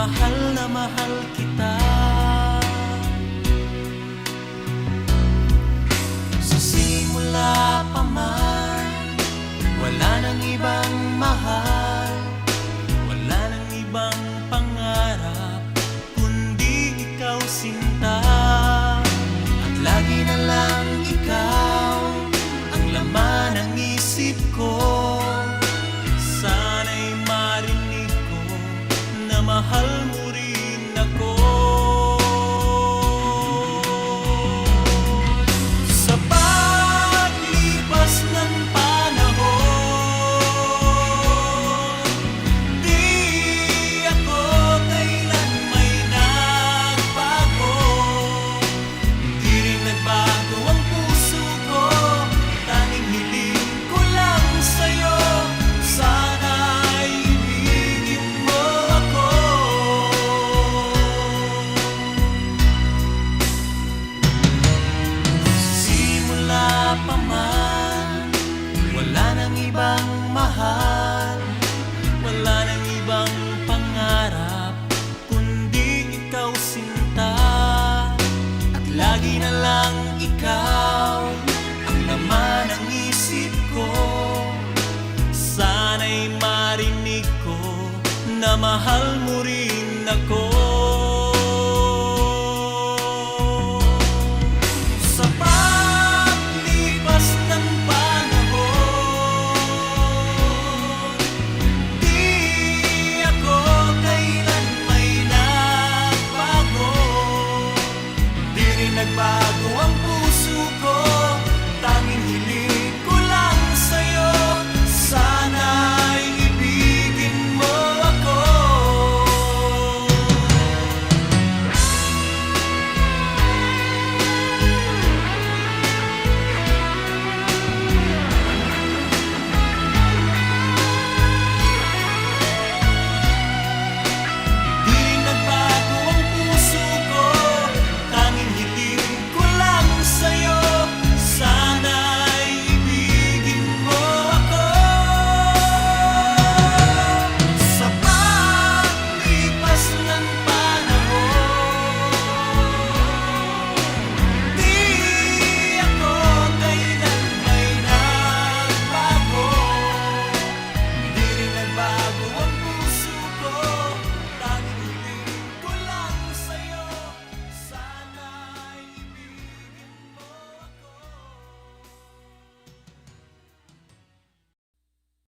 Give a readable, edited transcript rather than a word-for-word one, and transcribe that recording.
na mahal kita. Sa simula pa man, wala nang ibang mahal, wala nang ibang pangarap, kundi ikaw sinta. At lagi na lang ikaw ang laman ng isip ko. Sana'y marinig ko na mahal mo rin ako. Sa paglipas ng panahon, di ako kailan may nagbago. Di rin nagbago ang puso ko, tanging hiling ko lang sa'yo. Sana'y ibigin mo ako. Simula pa man, wala nang ibang mahal, wala nang ibang pangarap, kundi ikaw sinta. At lagi na lang ikaw ang laman ng isip ko. Sana'y marinig ko na mahal mo rin ako.